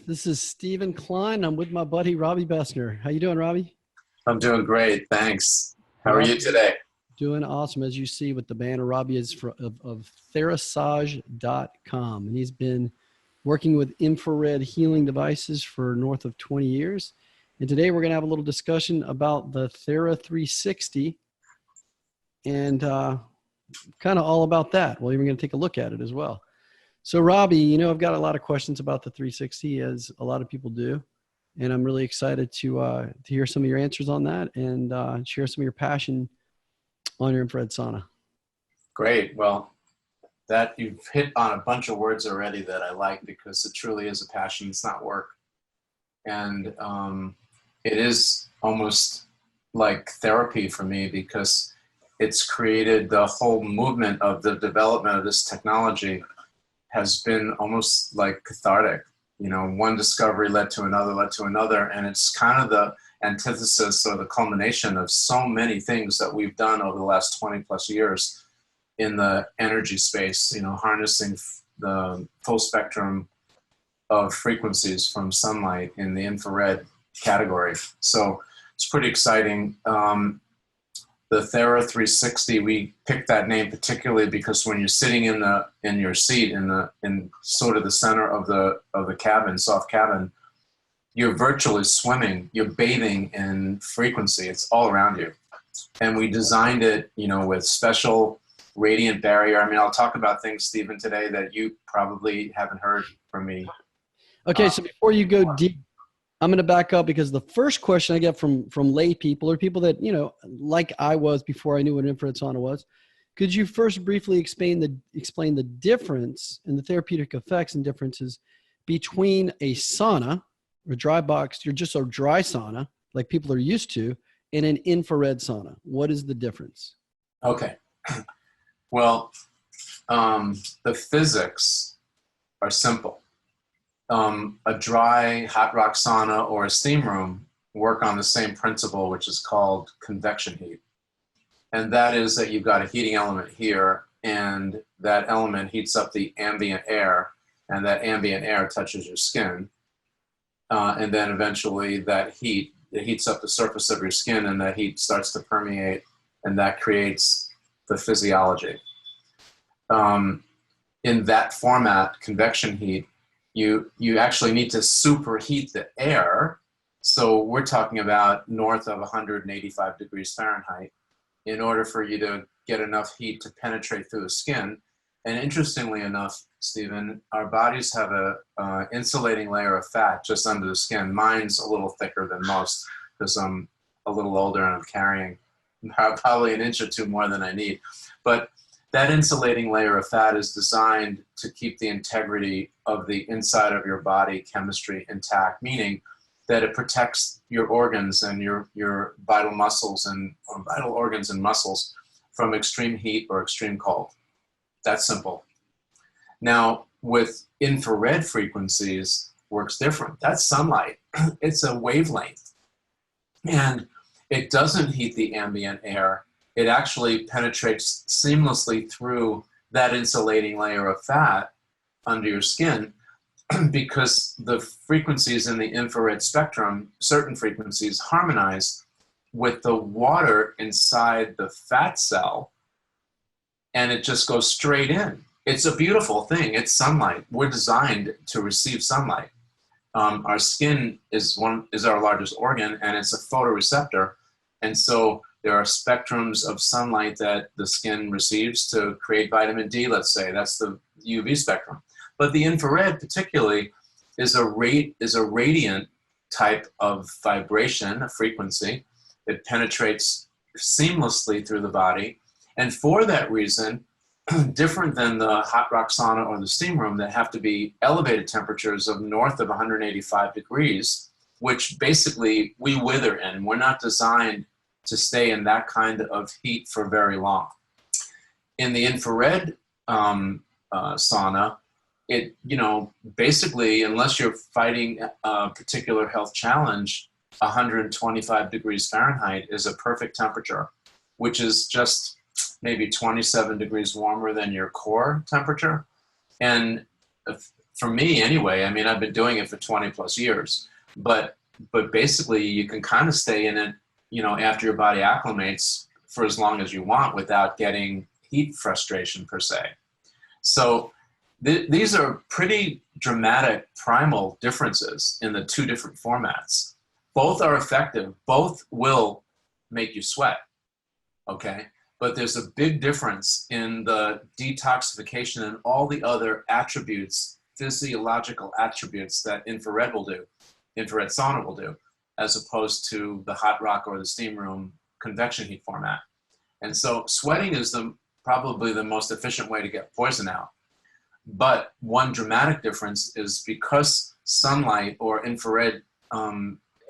This is Stephen Klein. I'm with my buddy Robby Besner. How you doing, Robby? I'm doing great, thanks. How are you Robby, today? doing awesome. As you see with the banner, Robby is of Therasage.com, and he's been working with infrared healing devices for north of 20 years. And today we're going to have a little discussion about the Thera 360 and kind of all about that. Well, even going to take a look at it as well. So Robby, I've got a lot of questions about the 360, as a lot of people do. And I'm really excited to hear some of your answers on that and share some of your passion on your infrared sauna. Great. Well, that you've hit on a bunch of words already that I like, because it truly is a passion. It's not work. And it is almost like therapy for me, because it's created the whole movement of the development of this technology has been almost like cathartic. One discovery led to another, and it's kind of the antithesis or the culmination of so many things that we've done over the last 20 plus years in the energy space, harnessing the full spectrum of frequencies from sunlight in the infrared category. So it's pretty exciting. The Thera 360, we picked that name particularly because when you're sitting in your seat in sort of the center of the cabin, soft cabin, you're virtually swimming, you're bathing in frequency. It's all around you. And we designed it, with special radiant barrier. I mean, I'll talk about things, Stephen, today that you probably haven't heard from me. Okay, so before you go deep, I'm going to back up, because the first question I get from lay people, or people that, like I was before I knew what infrared sauna was. Could you first briefly explain the difference and the therapeutic effects and differences between a sauna, or dry box, you're just a dry sauna like people are used to, and an infrared sauna? What is the difference? Okay. Well, the physics are simple. A dry hot rock sauna or a steam room work on the same principle, which is called convection heat. And that is that you've got a heating element here, and that element heats up the ambient air, and that ambient air touches your skin. And then eventually it heats up the surface of your skin, and that heat starts to permeate, and that creates the physiology. In that format, convection heat, you actually need to superheat the air. So we're talking about north of 185 degrees Fahrenheit in order for you to get enough heat to penetrate through the skin. And interestingly enough, Stephen, our bodies have a insulating layer of fat just under the skin. Mine's a little thicker than most because I'm a little older and I'm carrying probably an inch or two more than I need. But that insulating layer of fat is designed to keep the integrity of the inside of your body chemistry intact, meaning that it protects your organs and your vital muscles or vital organs and muscles from extreme heat or extreme cold. That's simple. Now, with infrared frequencies, works different. That's sunlight. It's a wavelength. And it doesn't heat the ambient air. It actually penetrates seamlessly through that insulating layer of fat under your skin, because the frequencies in the infrared spectrum, certain frequencies, harmonize with the water inside the fat cell, and it just goes straight in. It's a beautiful thing. It's sunlight. We're designed to receive sunlight. Our skin is our largest organ, and it's a photoreceptor, and so there are spectrums of sunlight that the skin receives to create vitamin D, let's say. That's the UV spectrum. But the infrared particularly is a radiant type of vibration, a frequency. It penetrates seamlessly through the body. And for that reason, different than the hot rock sauna or the steam room that have to be elevated temperatures of north of 185 degrees, which basically we wither in. We're not designed to stay in that kind of heat for very long. In the infrared sauna, it, basically, unless you're fighting a particular health challenge, 125 degrees Fahrenheit is a perfect temperature, which is just maybe 27 degrees warmer than your core temperature. And for me anyway, I mean, I've been doing it for 20 plus years, but basically you can kind of stay in it, you know, after your body acclimates for as long as you want without getting heat frustration per se. So these are pretty dramatic primal differences in the two different formats. Both are effective. Both will make you sweat, okay? But there's a big difference in the detoxification and all the other attributes, physiological attributes that infrared will do, infrared sauna will do, as opposed to the hot rock or the steam room convection heat format. And so sweating is probably the most efficient way to get poison out. But one dramatic difference is because sunlight or infrared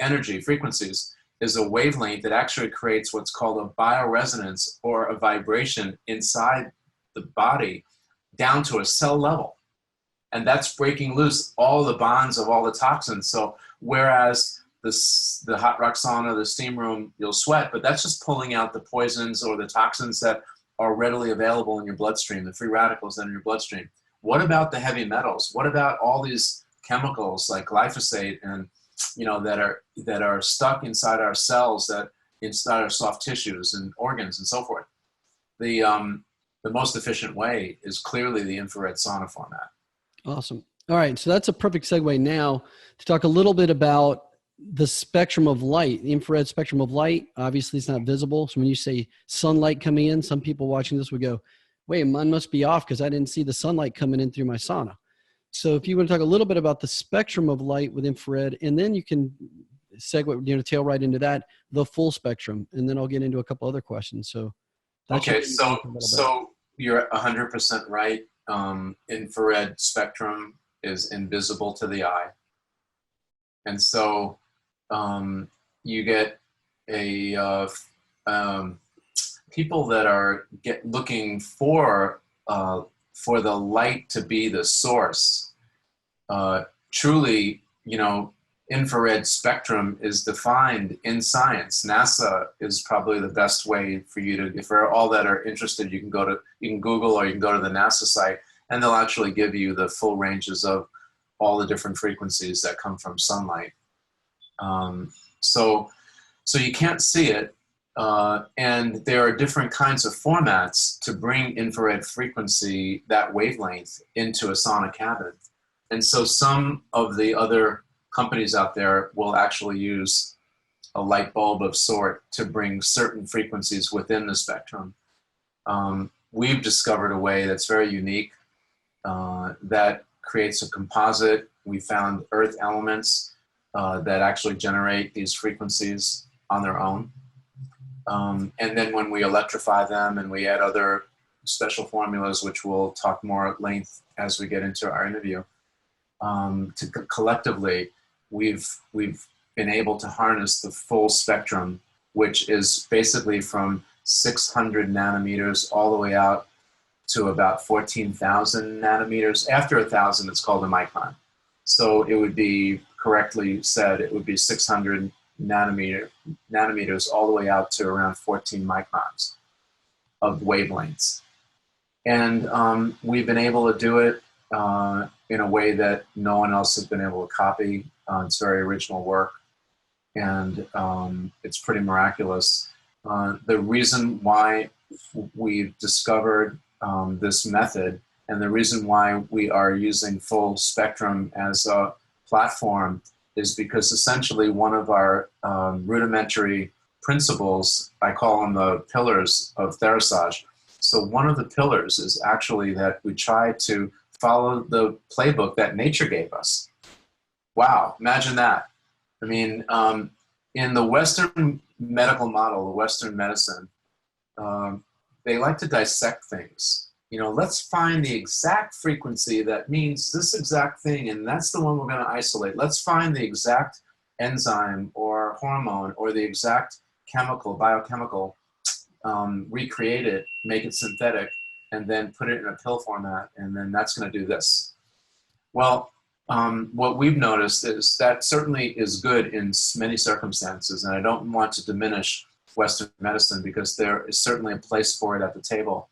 energy frequencies is a wavelength that actually creates what's called a bioresonance or a vibration inside the body down to a cell level. And that's breaking loose all the bonds of all the toxins. So whereas the hot rock sauna, the steam room, you'll sweat, but that's just pulling out the poisons or the toxins that are readily available in your bloodstream, the free radicals that are in your bloodstream. What about the heavy metals? What about all these chemicals like glyphosate and, you know, that are stuck inside our cells, that inside our soft tissues and organs and so forth? The most efficient way is clearly the infrared sauna format. Awesome. All right. So that's a perfect segue now to talk a little bit about the spectrum of light, the infrared spectrum of light. Obviously it's not visible. So when you say sunlight coming in, some people watching this would go, wait, mine must be off because I didn't see the sunlight coming in through my sauna. So if you want to talk a little bit about the spectrum of light with infrared, and then you can segue, you know, tail right into that, the full spectrum, and then I'll get into a couple other questions. So okay, so you're 100% right. Infrared spectrum is invisible to the eye, and so you get people that are looking for the light to be the source. Truly, you know, infrared spectrum is defined in science. NASA is probably the best way for you to, for all that are interested, you can Google or you can go to the NASA site and they'll actually give you the full ranges of all the different frequencies that come from sunlight. So you can't see it. And there are different kinds of formats to bring infrared frequency, that wavelength, into a sauna cabin. And so some of the other companies out there will actually use a light bulb of sort to bring certain frequencies within the spectrum. We've discovered a way that's very unique that creates a composite. We found earth elements that actually generate these frequencies on their own. And then when we electrify them and we add other special formulas, which we'll talk more at length as we get into our interview, collectively, we've been able to harness the full spectrum, which is basically from 600 nanometers all the way out to about 14,000 nanometers. After 1,000, it's called a micron. So it would be, correctly said, it would be 600 nanometers all the way out to around 14 microns of wavelengths. And we've been able to do it in a way that no one else has been able to copy. It's very original work, and it's pretty miraculous. The reason why we've discovered this method, and the reason why we are using full spectrum as a platform, is because essentially one of our rudimentary principles, I call them the pillars of Therasage. So one of the pillars is actually that we try to follow the playbook that nature gave us. Wow, imagine that. I mean, in the Western medical model, the Western medicine, they like to dissect things. You know, let's find the exact frequency that means this exact thing, and that's the one we're going to isolate. Let's find the exact enzyme or hormone or the exact chemical, biochemical, recreate it, make it synthetic, and then put it in a pill format, and then that's going to do this. Well, what we've noticed is that certainly is good in many circumstances, and I don't want to diminish Western medicine because there is certainly a place for it at the table.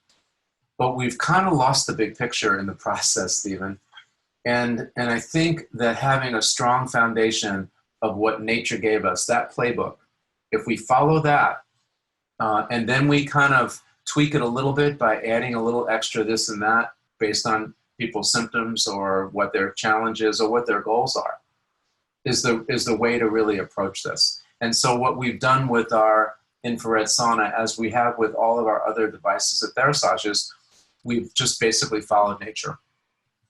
But we've kind of lost the big picture in the process, Stephen. And I think that having a strong foundation of what nature gave us, that playbook, if we follow that, and then we kind of tweak it a little bit by adding a little extra this and that based on people's symptoms or what their challenge is or what their goals are, is the way to really approach this. And so what we've done with our infrared sauna, as we have with all of our other devices at Therasage, is we've just basically followed nature.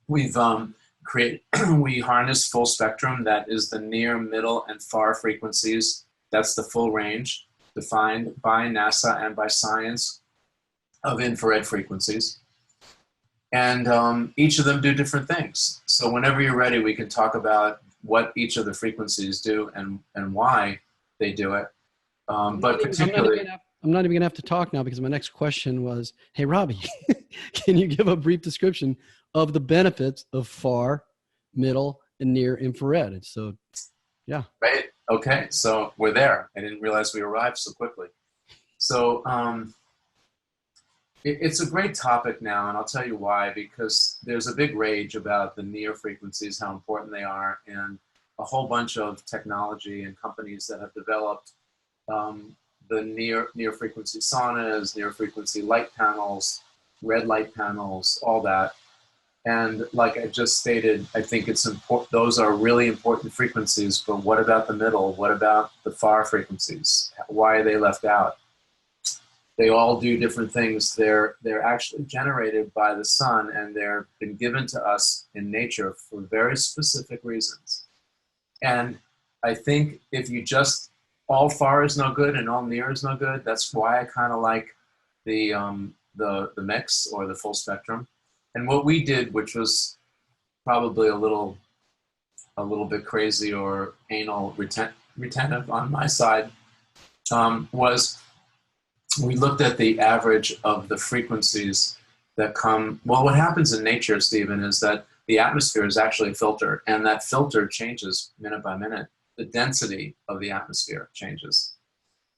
We've we harness full spectrum. That is the near, middle, and far frequencies. That's the full range defined by NASA and by science of infrared frequencies. And each of them do different things. So whenever you're ready, we can talk about what each of the frequencies do and why they do it. But particularly, I'm not even gonna have to talk now, because my next question was, hey, Robby, can you give a brief description of the benefits of far, middle, and near infrared? And so, yeah. Right. Okay. So we're there. I didn't realize we arrived so quickly. So it's a great topic now, and I'll tell you why. Because there's a big rage about the near frequencies, how important they are, and a whole bunch of technology and companies that have developed the near frequency saunas, near frequency light panels, red light panels, all that. And like I just stated, I think it's important. Those are really important frequencies, but what about the middle? What about the far frequencies? Why are they left out? They all do different things. They're actually generated by the sun, and they've been given to us in nature for very specific reasons. And I think if you just, all far is no good and all near is no good, that's why I kind of like the mix or the full spectrum. And what we did, which was probably a little bit crazy or anal retentive on my side, was we looked at the average of the frequencies that come. Well, what happens in nature, Stephen, is that the atmosphere is actually a filter, and that filter changes minute by minute. The density of the atmosphere changes.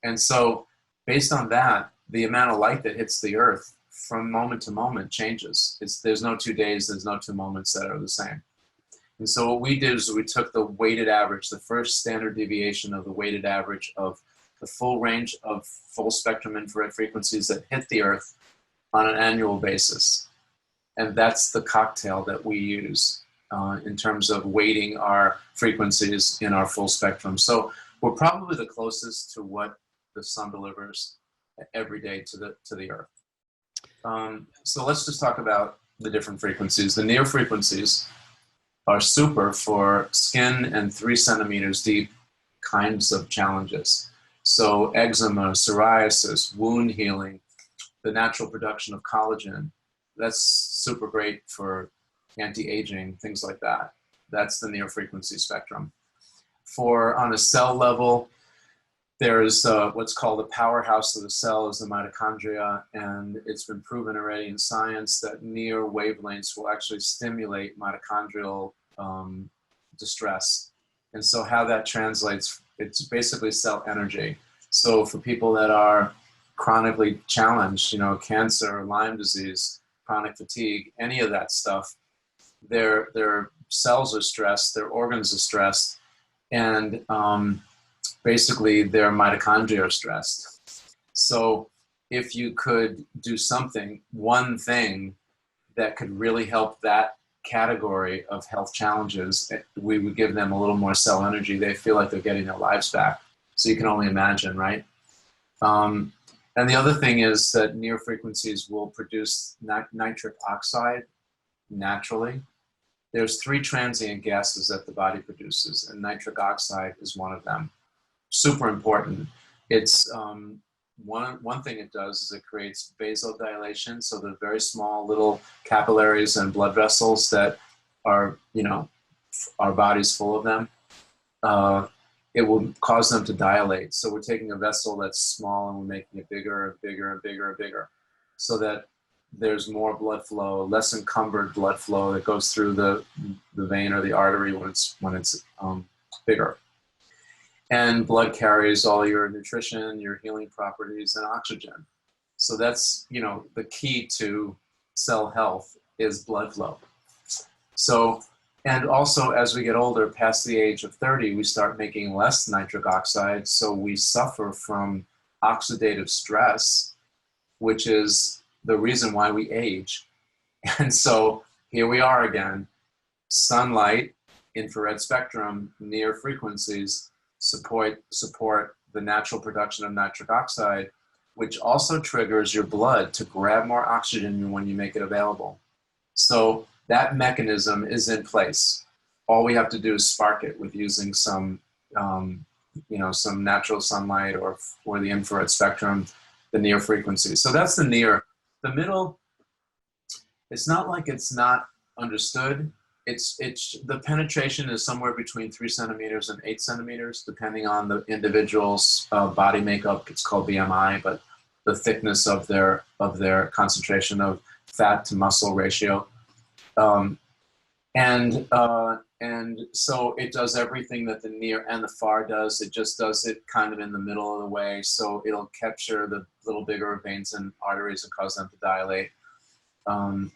And so based on that, the amount of light that hits the earth from moment to moment changes. There's no 2 days, there's no 2 moments that are the same. And so what we did is we took the weighted average, the first standard deviation of the weighted average of the full range of full spectrum infrared frequencies that hit the earth on an annual basis. And that's the cocktail that we use in terms of weighting our frequencies in our full spectrum. So we're probably the closest to what the sun delivers every day to the earth. So let's just talk about the different frequencies. The near frequencies are super for skin and 3 centimeters deep kinds of challenges. So eczema, psoriasis, wound healing, the natural production of collagen. That's super great for anti-aging, things like that. That's the near frequency spectrum. For on a cell level, there's what's called the powerhouse of the cell is the mitochondria, and it's been proven already in science that near wavelengths will actually stimulate mitochondrial distress. And so how that translates, it's basically cell energy. So for people that are chronically challenged, cancer, Lyme disease, chronic fatigue, any of that stuff, their cells are stressed, their organs are stressed, and basically their mitochondria are stressed. So if you could do one thing that could really help that category of health challenges, we would give them a little more cell energy. They feel like they're getting their lives back. So you can only imagine, right? And the other thing is that near frequencies will produce nitric oxide naturally. There's 3 transient gases that the body produces, and nitric oxide is one of them. Super important. It's one thing it does is it creates vasodilation, so the very small little capillaries and blood vessels that are, our body's full of them. It will cause them to dilate. So we're taking a vessel that's small and we're making it bigger and bigger and bigger and bigger, so that there's more blood flow, less encumbered blood flow that goes through the vein or the artery when it's bigger. And blood carries all your nutrition, your healing properties, and oxygen. So that's, the key to cell health is blood flow. So And also, as we get older, past the age of 30, we start making less nitric oxide. So we suffer from oxidative stress, which is the reason why we age. And so here we are again. Sunlight, infrared spectrum, near frequencies support the natural production of nitric oxide, which also triggers your blood to grab more oxygen when you make it available. So that mechanism is in place. All we have to do is spark it with using some, some natural sunlight or the infrared spectrum, the near frequencies. So that's the near. The middle, it's not like it's not understood. It's the penetration is somewhere between 3 centimeters and 8 centimeters, depending on the individual's body makeup. It's called BMI, but the thickness of their concentration of fat to muscle ratio. And so it does everything that the near and the far does. It just does it kind of in the middle of the way. So it'll capture the little bigger veins and arteries and cause them to dilate.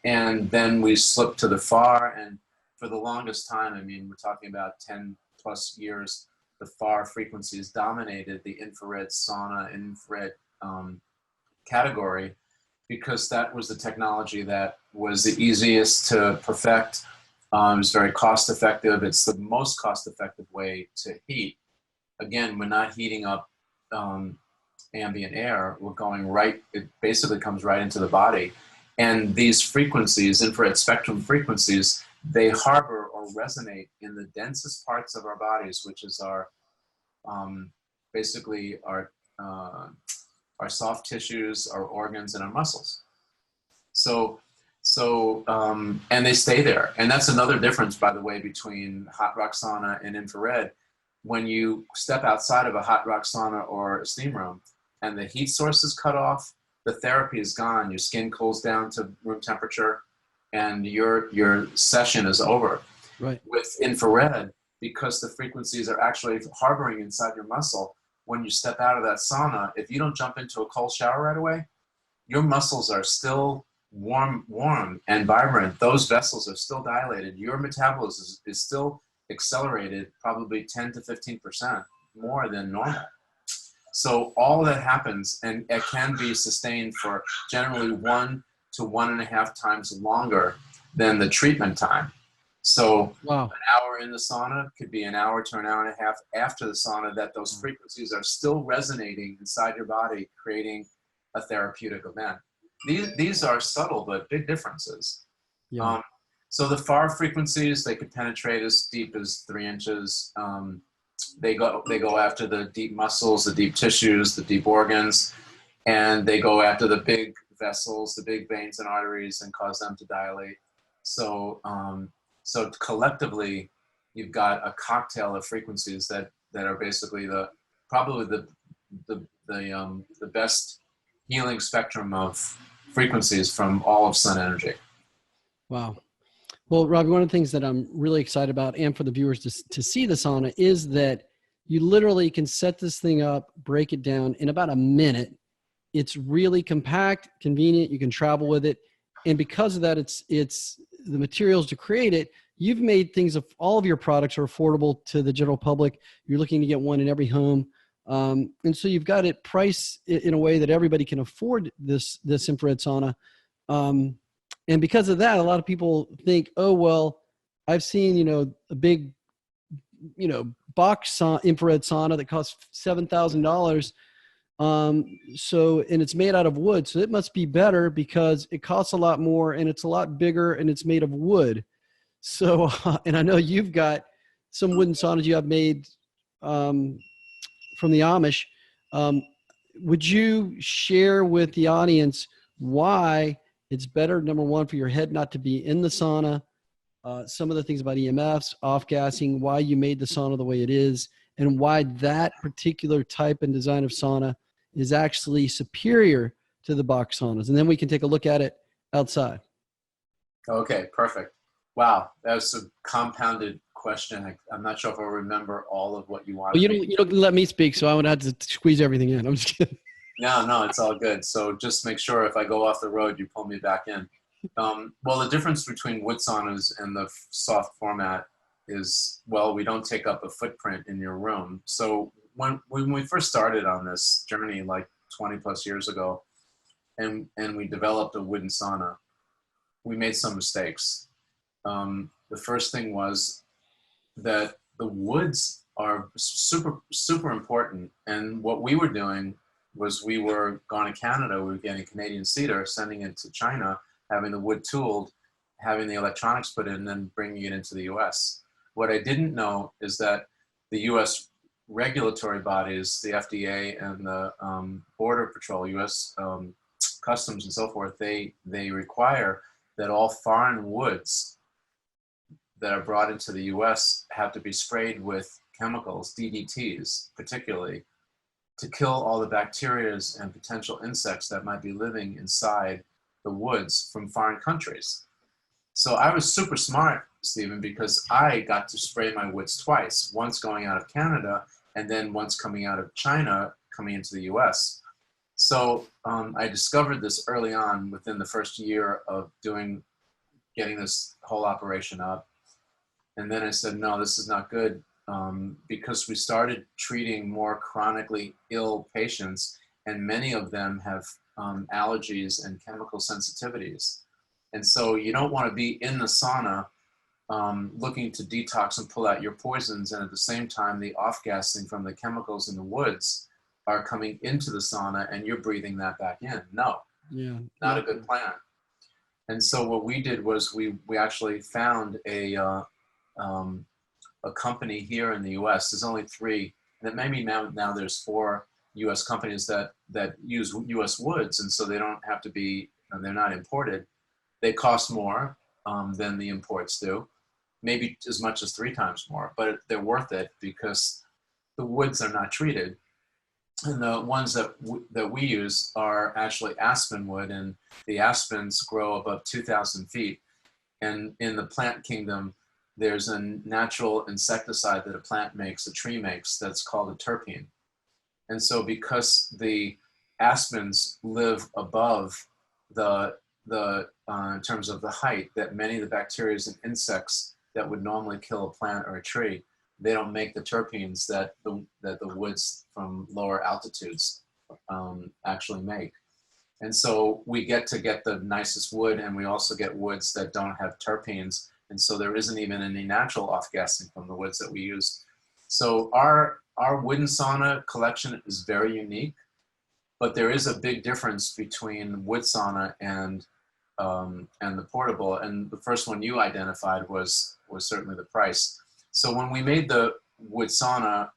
And then we slip to the far, and for the longest time, I mean, we're talking about 10 plus years, the far frequencies dominated the infrared sauna and infrared category, because that was the technology that was the easiest to perfect. It was very cost effective. It's the most cost effective way to heat. Again, we're not heating up ambient air. We're going right, it basically comes right into the body. And these frequencies, infrared spectrum frequencies, they harbor or resonate in the densest parts of our bodies, which is our, basically our soft tissues, our organs, and our muscles. And they stay there. And that's another difference, by the way, between hot rock sauna and infrared. When you step outside of a hot rock sauna or a steam room and the heat source is cut off, the therapy is gone. Your skin cools down to room temperature and your session is over. Right. With infrared, because the frequencies are actually harboring inside your muscle, when you step out of that sauna, if you don't jump into a cold shower right away, your muscles are still warm and vibrant. Those vessels are still dilated. Your metabolism is still accelerated, probably 10 to 15% more than normal. So all that happens, and it can be sustained for generally 1 to 1.5 times longer than the treatment time. So wow. An hour in the sauna could be an hour to an hour and a half after the sauna, that those frequencies are still resonating inside your body, creating a therapeutic event. These are subtle but big differences. Yeah. So the far frequencies, they could penetrate as deep as 3 inches. They go after the deep muscles, the deep tissues, the deep organs, and they go after the big vessels, the big veins and arteries, and cause them to dilate. So collectively, you've got a cocktail of frequencies that are basically probably the best healing spectrum of frequencies from all of sun energy. Wow. Well, Robby, one of the things that I'm really excited about, and for the viewers to see the sauna, is that you literally can set this thing up, break it down in about a minute. It's really compact, convenient. You can travel with it. And because of that, it's the materials to create it. You've made things of all of your products are affordable to the general public. You're looking to get one in every home. And so you've got it priced in a way that everybody can afford this infrared sauna. And because of that, a lot of people think, oh, well, I've seen, a big, box infrared sauna that costs $7,000. And it's made out of wood. So it must be better because it costs a lot more and it's a lot bigger and it's made of wood. So, and I know you've got some wooden saunas you have made, from the Amish. Would you share with the audience why it's better, number one, for your head not to be in the sauna, some of the things about EMFs, off-gassing, why you made the sauna the way it is, and why that particular type and design of sauna is actually superior to the box saunas. And then we can take a look at it outside. Okay, perfect. Wow, that was a compounded question. I'm not sure if I remember all of what you wanted. Well, you don't let me speak, so I would have to squeeze everything in. I'm just kidding. No, it's all good. So just make sure if I go off the road, you pull me back in. Well, the difference between wood saunas and the soft format is, well, we don't take up a footprint in your room. So when we first started on this journey, like 20 plus years ago, and we developed a wooden sauna, we made some mistakes. The first thing was that the woods are super important. And what we were doing was we were going to Canada, we were getting Canadian cedar, sending it to China, having the wood tooled, having the electronics put in, and then bringing it into the US. What I didn't know is that the US regulatory bodies, the FDA and the Border Patrol, US Customs and so forth, they require that all foreign woods that are brought into the US have to be sprayed with chemicals, DDTs particularly, to kill all the bacteria and potential insects that might be living inside the woods from foreign countries. So I was super smart, Stephen, because I got to spray my woods twice, once going out of Canada and then once coming out of China, coming into the US. So I discovered this early on within the first year of getting this whole operation up. And then I said, no, this is not good, because we started treating more chronically ill patients, and many of them have allergies and chemical sensitivities. And so you don't want to be in the sauna looking to detox and pull out your poisons, and at the same time, the off-gassing from the chemicals in the woods are coming into the sauna and you're breathing that back in. No, not a good plan. And so what we did was we actually found a company here in the US. There's only 3, and maybe now there's 4 US companies that use US woods, and so they don't have to be, they're not imported. They cost more than the imports do, maybe as much as 3 times more, but they're worth it because the woods are not treated. And the ones that we use are actually aspen wood, and the aspens grow above 2,000 feet. And in the plant kingdom, there's a natural insecticide that a plant makes, a tree makes, that's called a terpene. And so because the aspens live above in terms of the height, that many of the bacteria and insects that would normally kill a plant or a tree, they don't make the terpenes that the woods from lower altitudes actually make. And so we get the nicest wood, and we also get woods that don't have terpenes. And so there isn't even any natural off-gassing from the woods that we use. So our wooden sauna collection is very unique, but there is a big difference between wood sauna and the portable. And the first one you identified was certainly the price. So when we made the wood sauna,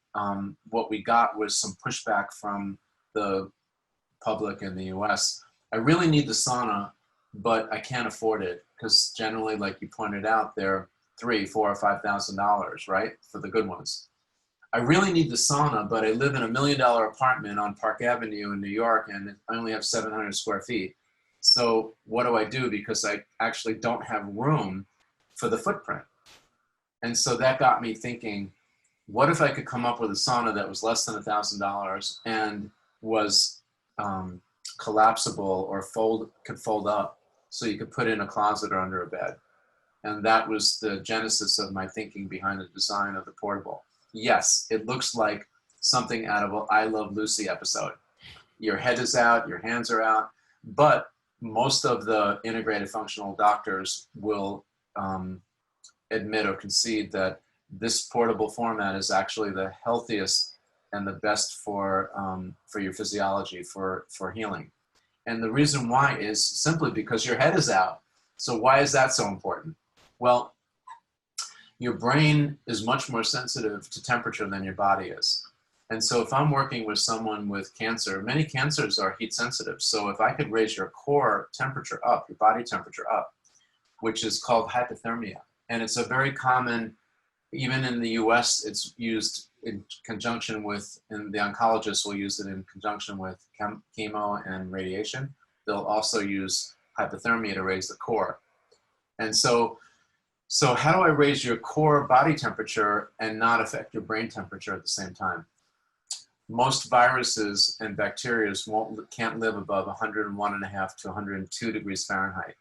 what we got was some pushback from the public in the US. I really need the sauna, but I can't afford it, because generally, like you pointed out, they're $3,000, $4,000, or $5,000, right, for the good ones. I really need the sauna, but I live in $1 million apartment on Park Avenue in New York, and I only have 700 square feet. So what do I do? Because I actually don't have room for the footprint. And so that got me thinking, what if I could come up with a sauna that was less than $1,000 and was collapsible or could fold up, so you could put in a closet or under a bed. And that was the genesis of my thinking behind the design of the portable. Yes, it looks like something out of an I Love Lucy episode. Your head is out, your hands are out, but most of the integrated functional doctors will admit or concede that this portable format is actually the healthiest and the best for your physiology, for healing. And the reason why is simply because your head is out. So why is that so important? Well, your brain is much more sensitive to temperature than your body is. And so if I'm working with someone with cancer, many cancers are heat sensitive. So if I could raise your core temperature up, your body temperature up, which is called hypothermia. And it's a very common, even in the US, it's used in conjunction with, and the oncologists will use it in conjunction with chemo and radiation. They'll also use hypothermia to raise the core. And so how do I raise your core body temperature and not affect your brain temperature at the same time? Most viruses and bacteria can't live above 101.5 to 102 degrees Fahrenheit.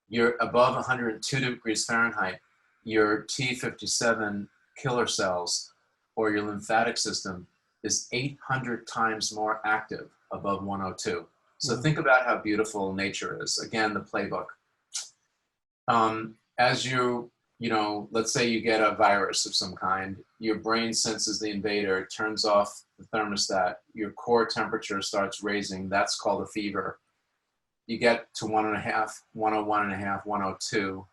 you're above 102 degrees Fahrenheit, your T57 killer cells or your lymphatic system is 800 times more active above 102. So think about how beautiful nature is. Again, the playbook. As let's say you get a virus of some kind, your brain senses the invader, turns off the thermostat, your core temperature starts raising. That's called a fever. You get to 1.5, 101.5, 102.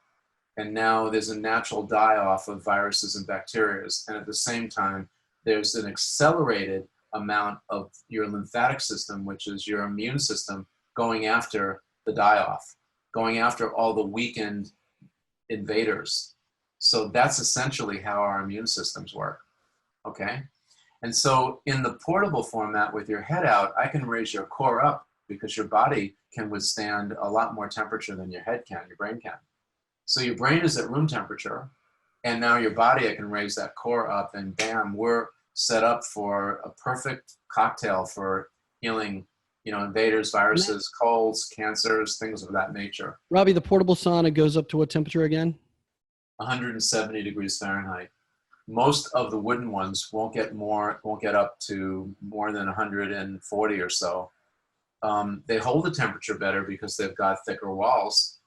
And now there's a natural die-off of viruses and bacteria. And at the same time, there's an accelerated amount of your lymphatic system, which is your immune system, going after the die-off, going after all the weakened invaders. So that's essentially how our immune systems work, okay? And so in the portable format with your head out, I can raise your core up because your body can withstand a lot more temperature than your head can, your brain can. So your brain is at room temperature, and now your body, I can raise that core up, and bam, we're set up for a perfect cocktail for healing, invaders, viruses, colds, cancers, things of that nature. Robby, the portable sauna goes up to what temperature again? 170 degrees Fahrenheit. Most of the wooden ones won't get up to more than 140 or so. They hold the temperature better because they've got thicker walls,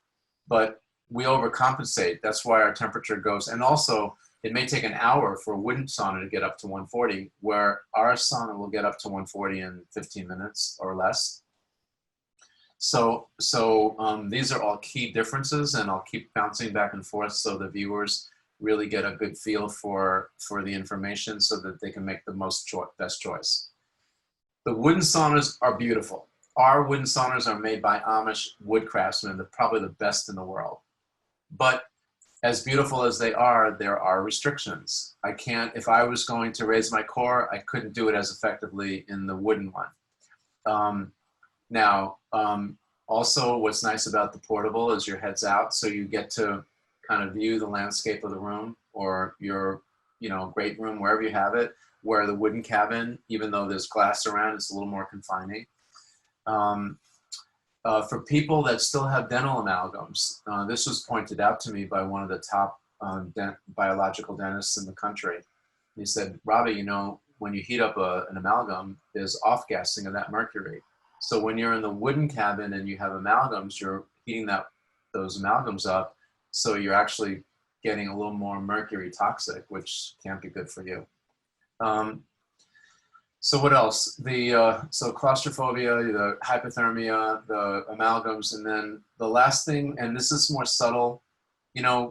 but we overcompensate. That's why our temperature goes. And also, it may take an hour for a wooden sauna to get up to 140, where our sauna will get up to 140 in 15 minutes or less. So these are all key differences, and I'll keep bouncing back and forth so the viewers really get a good feel for the information so that they can make the best choice. The wooden saunas are beautiful. Our wooden saunas are made by Amish wood craftsmen. They're probably the best in the world. But as beautiful as they are, there are restrictions. If I was going to raise my core, I couldn't do it as effectively in the wooden one. Also what's nice about the portable is your head's out, so you get to kind of view the landscape of the room or your, great room, wherever you have it, where the wooden cabin, even though there's glass around, it's a little more confining. For people that still have dental amalgams, this was pointed out to me by one of the top biological dentists in the country. He said, Robby, when you heat up an amalgam, there's off-gassing of that mercury. So when you're in the wooden cabin and you have amalgams, you're heating those amalgams up, so you're actually getting a little more mercury toxic, which can't be good for you. So what else? So claustrophobia, the hypothermia, the amalgams, and then the last thing, and this is more subtle,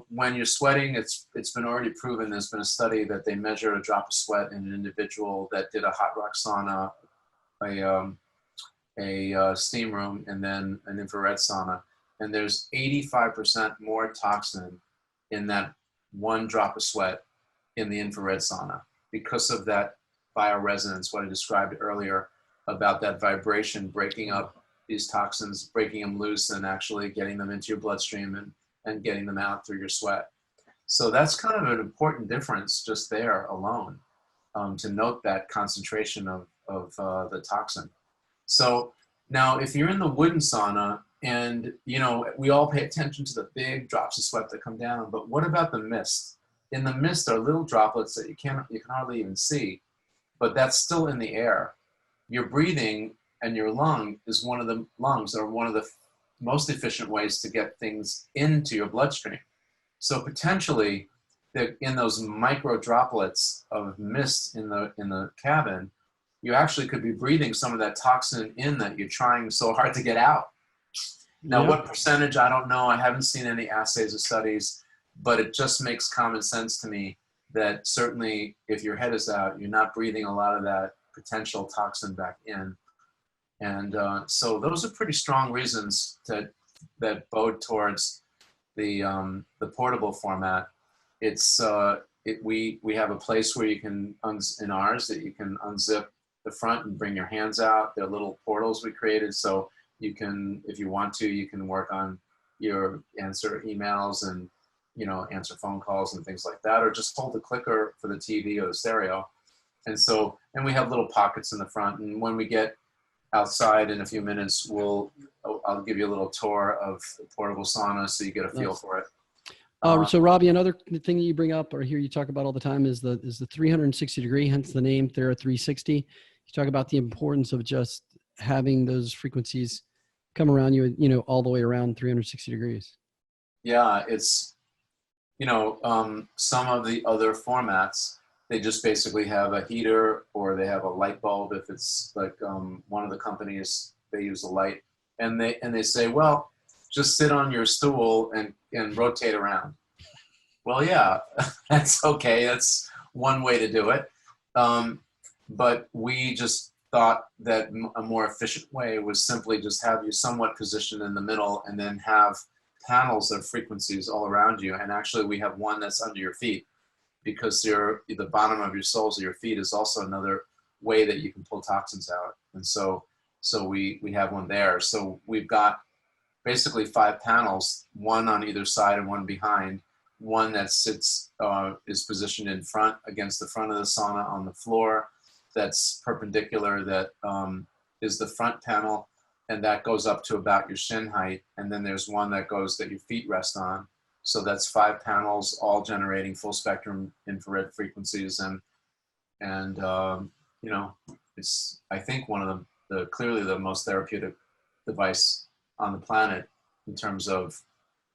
when you're sweating, it's been already proven. There's been a study that they measured a drop of sweat in an individual that did a hot rock sauna, a steam room, and then an infrared sauna, and there's 85% more toxin in that one drop of sweat in the infrared sauna because of that bioresonance, what I described earlier about that vibration breaking up these toxins, breaking them loose and actually getting them into your bloodstream and getting them out through your sweat. So that's kind of an important difference just there alone, to note that concentration of the toxin. So now if you're in the wooden sauna and, we all pay attention to the big drops of sweat that come down, but what about the mist? In the mist are little droplets that you can hardly even see, but that's still in the air. Your breathing and your lungs are one of the most efficient ways to get things into your bloodstream. So potentially, in those micro droplets of mist in the cabin, you actually could be breathing some of that toxin in that you're trying so hard to get out. Now, what percentage, I don't know. I haven't seen any assays or studies, but it just makes common sense to me that certainly if your head is out, you're not breathing a lot of that potential toxin back in. And so those are pretty strong reasons that bode towards the portable format. We have a place where you can, in ours, that you can unzip the front and bring your hands out. They're little portals we created, so you can, if you want to, you can work on answer emails and answer phone calls and things like that, or just hold the clicker for the TV or the stereo. And we have little pockets in the front. And when we get outside in a few minutes, I'll give you a little tour of the portable sauna so you get a feel Nice. for it. So Robby, another thing that you bring up or hear you talk about all the time is the 360 degree, hence the name Thera 360. You talk about the importance of just having those frequencies come around you, all the way around 360 degrees. Yeah, it's, some of the other formats, they just basically have a heater or they have a light bulb. If it's like one of the companies, they use a light, and they say, well, just sit on your stool and rotate around. Well, yeah, that's okay. That's one way to do it. But we just thought that a more efficient way was simply just have you somewhat positioned in the middle and then have panels of frequencies all around you. And actually we have one that's under your feet, because the bottom of your soles of your feet is also another way that you can pull toxins out. And so we have one there. So we've got basically 5 panels, one on either side and one behind. One that sits, is positioned in front against the front of the sauna on the floor. That's perpendicular, that is the front panel, and that goes up to about your shin height. And then there's one that your feet rest on. So that's 5 panels, all generating full spectrum infrared frequencies. And it's, I think, one of the clearly the most therapeutic device on the planet in terms of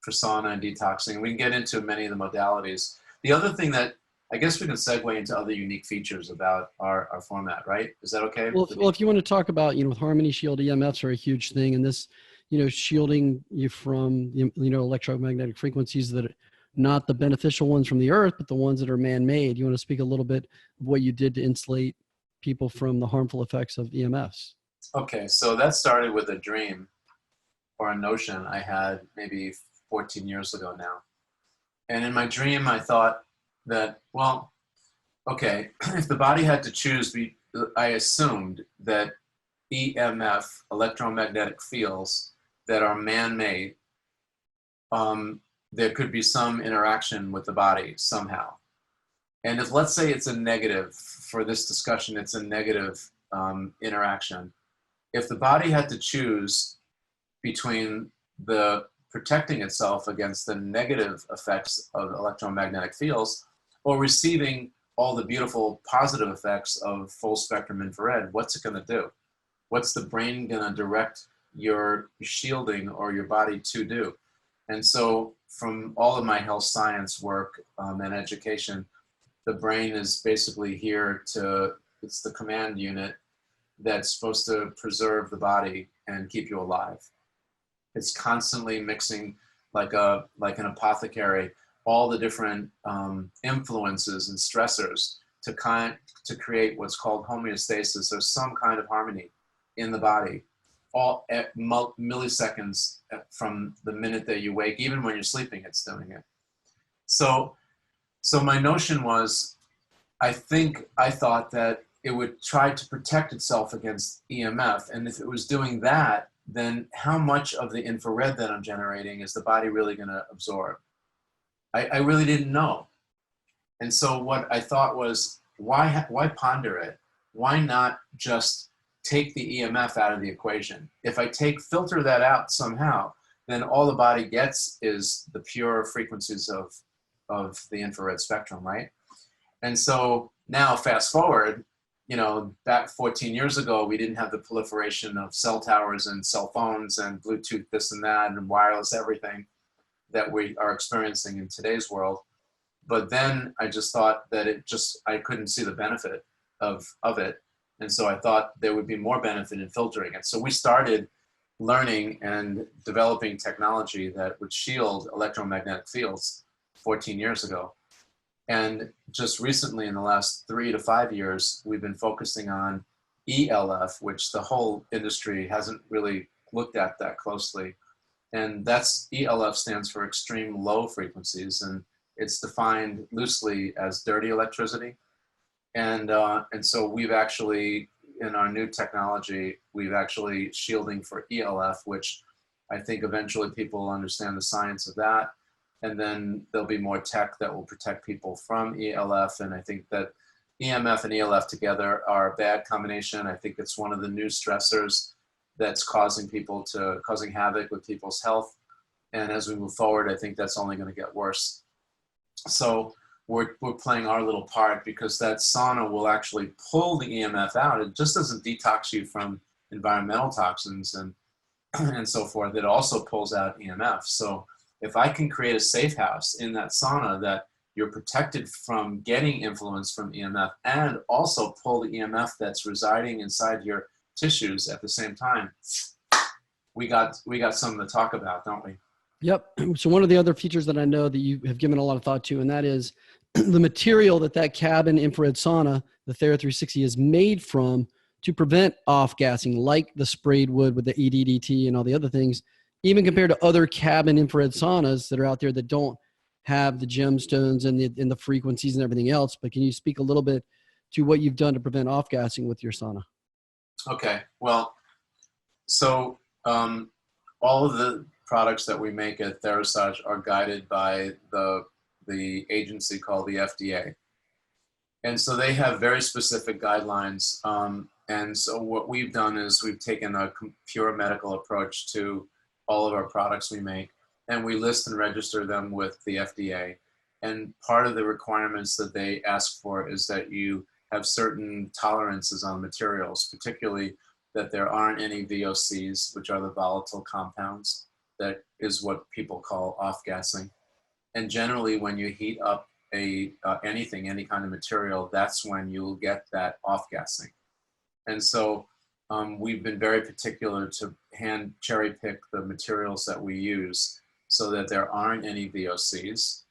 for sauna and detoxing. We can get into many of the modalities. The other thing that I guess we can segue into other unique features about our format, right? Is that okay? Well, if you want to talk about, with Harmony Shield, EMFs are a huge thing, and this, shielding you from, electromagnetic frequencies that are not the beneficial ones from the earth, but the ones that are man-made. You want to speak a little bit of what you did to insulate people from the harmful effects of EMFs? Okay, so that started with a dream or a notion I had maybe 14 years ago now. And in my dream, I thought that, well, okay, if the body had to choose, I assumed that EMF, electromagnetic fields that are man-made, there could be some interaction with the body somehow. And if, let's say it's a negative, for this discussion, it's a negative interaction. If the body had to choose between the protecting itself against the negative effects of electromagnetic fields or receiving all the beautiful positive effects of full spectrum infrared, what's it going to do? What's the brain going to direct your shielding or your body to do? And so from all of my health science work and education, the brain is basically here it's the command unit that's supposed to preserve the body and keep you alive. It's constantly mixing, like an apothecary, all the different influences and stressors to create what's called homeostasis, or some kind of harmony in the body, all at milliseconds from the minute that you wake. Even when you're sleeping, it's doing it. So my notion was, I thought that it would try to protect itself against EMF, and if it was doing that, then how much of the infrared that I'm generating is the body really going to absorb? I really didn't know. And so what I thought was, why ponder it? Why not just take the EMF out of the equation? If I filter that out somehow, then all the body gets is the pure frequencies of the infrared spectrum, right? And so now fast forward, back 14 years ago, we didn't have the proliferation of cell towers and cell phones and Bluetooth this and that and wireless everything that we are experiencing in today's world. But then I just thought that I couldn't see the benefit of it. And so I thought there would be more benefit in filtering it. So we started learning and developing technology that would shield electromagnetic fields 14 years ago. And just recently, in the last 3 to 5 years, we've been focusing on ELF, which the whole industry hasn't really looked at that closely. And that's ELF stands for extreme low frequencies, and it's defined loosely as dirty electricity. And so we've actually, in our new technology, we've actually shielding for ELF, which I think eventually people will understand the science of that. And then there'll be more tech that will protect people from ELF. And I think that EMF and ELF together are a bad combination. I think it's one of the new stressors that's causing havoc with people's health. And as we move forward, I think that's only going to get worse. So we're playing our little part, because that sauna will actually pull the EMF out. It just doesn't detox you from environmental toxins and so forth. It also pulls out EMF. So if I can create a safe house in that sauna that you're protected from getting influence from EMF, and also pull the EMF that's residing inside your tissues at the same time, we got something to talk about, don't we? Yep. So one of the other features that I know that you have given a lot of thought to, and that is the material that cabin infrared sauna, the Thera 360, is made from to prevent off-gassing, like the sprayed wood with the EDDT and all the other things, even compared to other cabin infrared saunas that are out there that don't have the gemstones and the frequencies and everything else. But can you speak a little bit to what you've done to prevent off-gassing with your sauna? Okay. Well, so all of the products that we make at Therasage are guided by the agency called the FDA. And so they have very specific guidelines. And so what we've done is we've taken a pure medical approach to all of our products we make, and we list and register them with the FDA. And part of the requirements that they ask for is that you have certain tolerances on materials, particularly that there aren't any VOCs, which are the volatile compounds. That is what people call off-gassing. And generally, when you heat up any kind of material, that's when you'll get that off-gassing. And so we've been very particular to hand cherry pick the materials that we use so that there aren't any VOCs,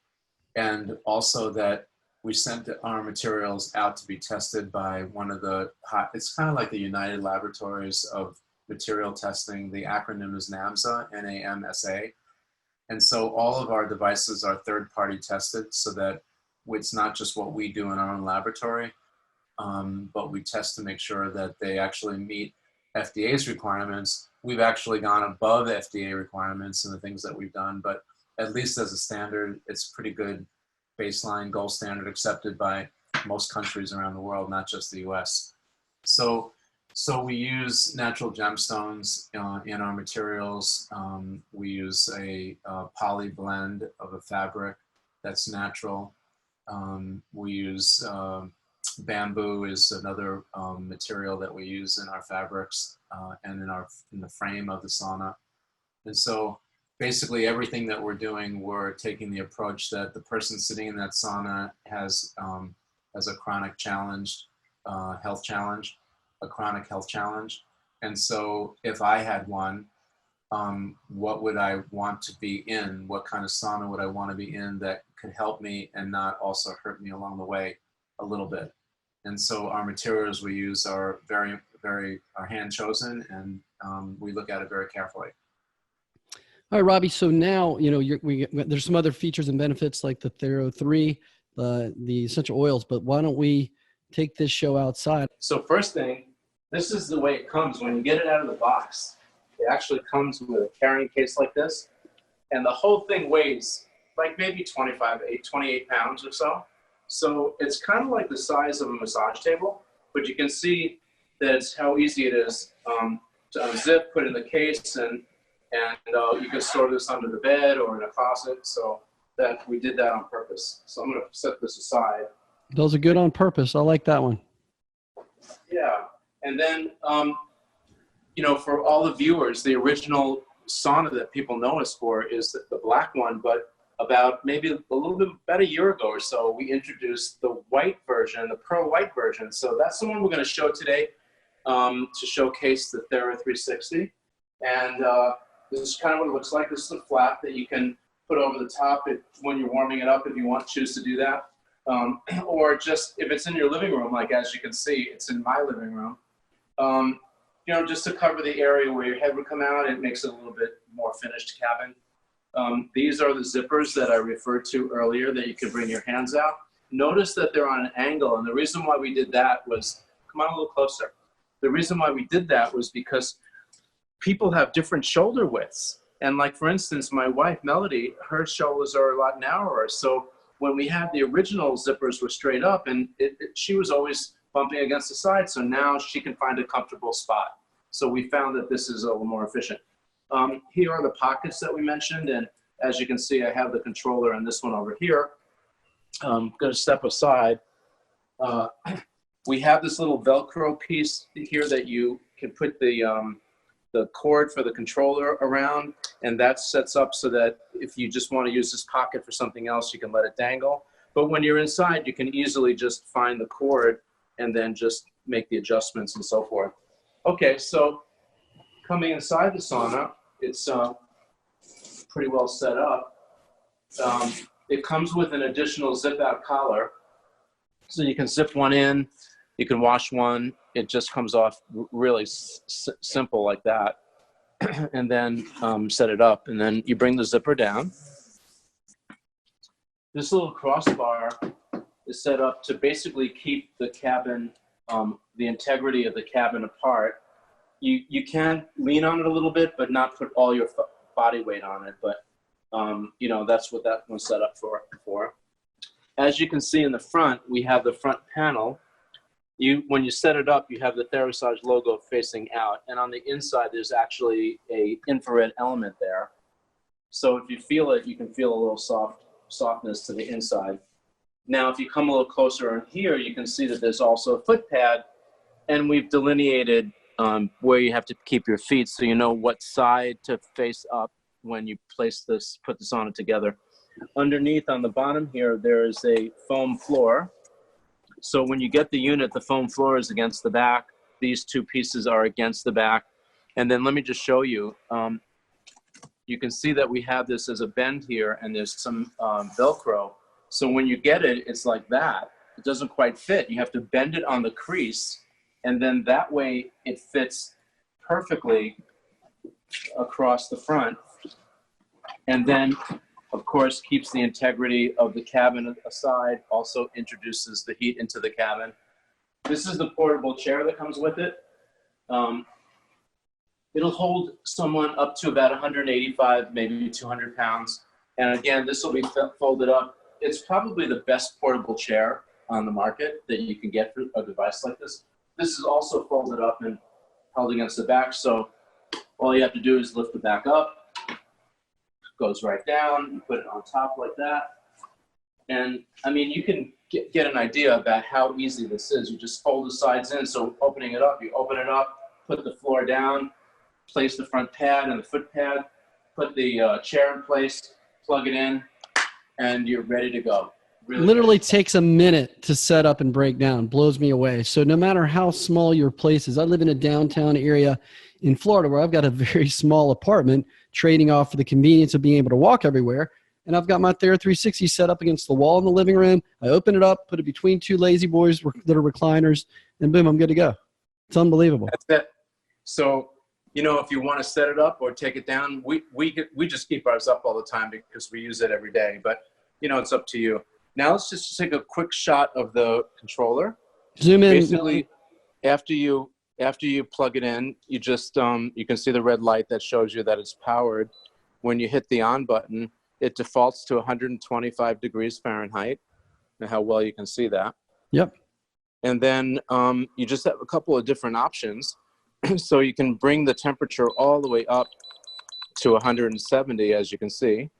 and also that we sent our materials out to be tested by one of the it's kind of like the United Laboratories of Material Testing. The acronym is NAMSA, N-A-M-S-A. And so all of our devices are third-party tested, so that it's not just what we do in our own laboratory, but we test to make sure that they actually meet FDA's requirements. We've actually gone above FDA requirements in the things that we've done, but at least as a standard, it's pretty good baseline, gold standard, accepted by most countries around the world, not just the US. So we use natural gemstones in our materials. We use a poly blend of a fabric that's natural. We use bamboo is another material that we use in our fabrics and in the frame of the sauna. And so basically everything that we're doing, we're taking the approach that the person sitting in that sauna has a chronic challenge, health challenge, a chronic health challenge. And so if I had one, what would I want to be in? What kind of sauna would I want to be in that could help me and not also hurt me along the way a little bit? And so our materials we use are very, very hand chosen, and we look at it very carefully. All right, Robby. So now, there's some other features and benefits like the Thera 3, the essential oils, but why don't we take this show outside? So first thing, this is the way it comes when you get it out of the box. It actually comes with a carrying case like this, and the whole thing weighs like maybe 28 pounds or so. So it's kind of like the size of a massage table, but you can see that it's how easy it is to unzip, put in the case, and you can store this under the bed or in a closet. So that we did that on purpose. So I'm going to set this aside. Those are good on purpose. I like that one. Yeah. And then, for all the viewers, the original sauna that people know us for is the black one, but about maybe about a year ago or so, we introduced the white version, the pearl white version. So that's the one we're going to show today to showcase the Thera 360. And this is kind of what it looks like. This is a flap that you can put over the top when you're warming it up if you choose to do that. Or just if it's in your living room, like as you can see, it's in my living room. Just to cover the area where your head would come out, it makes it a little bit more finished cabin. These are the zippers that I referred to earlier that you could bring your hands out. Notice that they're on an angle, and the reason why we did that was, come on a little closer. The reason why we did that was because people have different shoulder widths. And like, for instance, my wife, Melody, her shoulders are a lot narrower. So when we had the original zippers were straight up, and she was always bumping against the side. So now she can find a comfortable spot. So we found that this is a little more efficient. Here are the pockets that we mentioned. And as you can see, I have the controller and this one over here. I'm going to step aside. We have this little Velcro piece here that you can put the cord for the controller around, and that sets up so that if you just want to use this pocket for something else, you can let it dangle. But when you're inside, you can easily just find the cord and then just make the adjustments and so forth. Okay, so coming inside the sauna, it's pretty well set up. It comes with an additional zip-out collar. So you can zip one in, you can wash one. It just comes off really simple like that. And then set it up, and then you bring the zipper down. This little crossbar is set up to basically keep the cabin, the integrity of the cabin apart. You can lean on it a little bit, but not put all your body weight on it. But you know, that's what that one's set up for. As you can see in the front, we have the front panel. When you set it up, you have the Therasage logo facing out, and on the inside, there's actually a infrared element there. So if you feel it, you can feel a little softness to the inside. Now, if you come a little closer in here, you can see that there's also a foot pad, and we've delineated where you have to keep your feet, so you know what side to face up when you put this on it together. Underneath on the bottom here, there is a foam floor. So when you get the unit, the foam floor is against the back. These two pieces are against the back. And then let me just show you. You can see that we have this as a bend here, and there's some Velcro. So when you get it, it's like that. It doesn't quite fit. You have to bend it on the crease, and then that way it fits perfectly across the front. And then, of course, keeps the integrity of the cabin aside, also introduces the heat into the cabin. This is the portable chair that comes with it. It'll hold someone up to about 185, maybe 200 pounds. And again, this will be folded up. It's probably the best portable chair on the market that you can get for a device like this. This is also folded up and held against the back. So all you have to do is lift the back up. Goes right down, you put it on top like that. And I mean, you can get an idea about how easy this is. You just fold the sides in. So opening it up, you open it up, put the floor down, place the front pad and the foot pad, put the chair in place, plug it in, and you're ready to go. Really Literally takes a minute to set up and break down. Blows me away. So no matter how small your place is, I live in a downtown area in Florida where I've got a very small apartment, trading off for the convenience of being able to walk everywhere. And I've got my Thera 360 set up against the wall in the living room. I open it up, put it between two lazy boys that are recliners, and boom, I'm good to go. It's unbelievable. That's it. So, you know, if you want to set it up or take it down, we just keep ours up all the time because we use it every day. But, you know, it's up to you. Now let's just take a quick shot of the controller. Zoom in. Basically, after you plug it in, you just you can see the red light that shows you that it's powered. When you hit the on button, it defaults to 125 degrees Fahrenheit. And how well you can see that. Yep. And then you just have a couple of different options. So you can bring the temperature all the way up to 170, as you can see.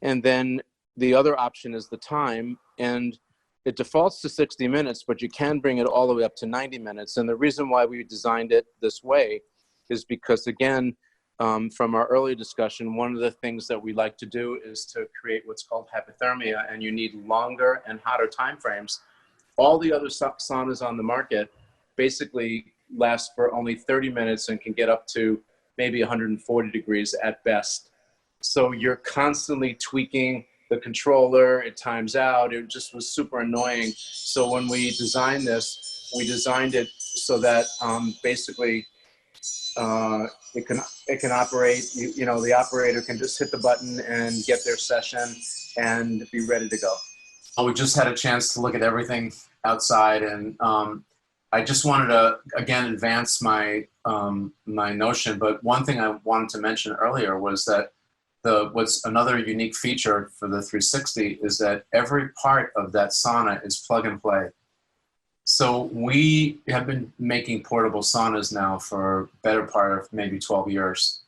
And then the other option is the time, and it defaults to 60 minutes, but you can bring it all the way up to 90 minutes. And the reason why we designed it this way is because, again, from our earlier discussion, one of the things that we like to do is to create what's called hypothermia, and you need longer and hotter time frames. All the other saunas on the market basically last for only 30 minutes and can get up to maybe 140 degrees at best. So you're constantly tweaking the controller, it times out. It just was super annoying. So when we designed this, we designed it so that basically it can operate. You know, the operator can just hit the button and get their session and be ready to go. We just had a chance to look at everything outside, and I just wanted to again advance my my notion. But one thing I wanted to mention earlier was that what's another unique feature for the 360 is that every part of that sauna is plug and play. So we have been making portable saunas now for better part of maybe 12 years.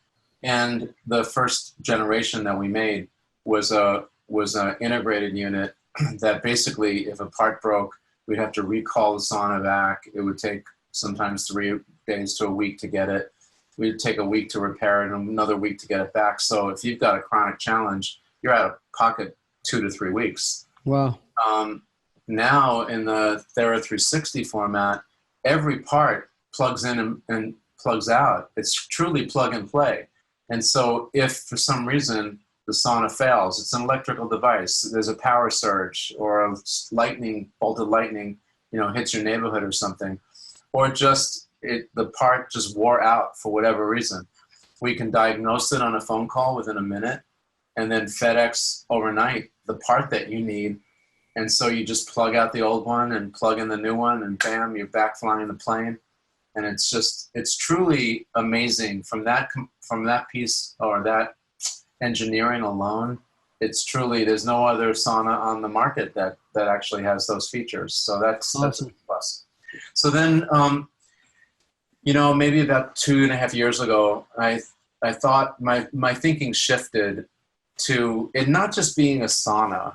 And the first generation that we made was an integrated unit that basically, if a part broke, we'd have to recall the sauna back. It would take sometimes 3 days to a week to get it. We'd take a week to repair it and another week to get it back. So if you've got a chronic challenge, you're out of pocket 2 to 3 weeks. Wow. Now in the Thera 360 format, every part plugs in and plugs out. It's truly plug and play. And so if for some reason the sauna fails, it's an electrical device, there's a power surge or a bolted lightning, hits your neighborhood or something, or just the part just wore out for whatever reason, we can diagnose it on a phone call within a minute and then FedEx overnight the part that you need. And so you just plug out the old one and plug in the new one and bam, you're back flying the plane. And it's truly amazing from that piece or that engineering alone. It's truly, there's no other sauna on the market that actually has those features. So that's a plus. So then, maybe about 2.5 years ago, I thought my thinking shifted to it not just being a sauna.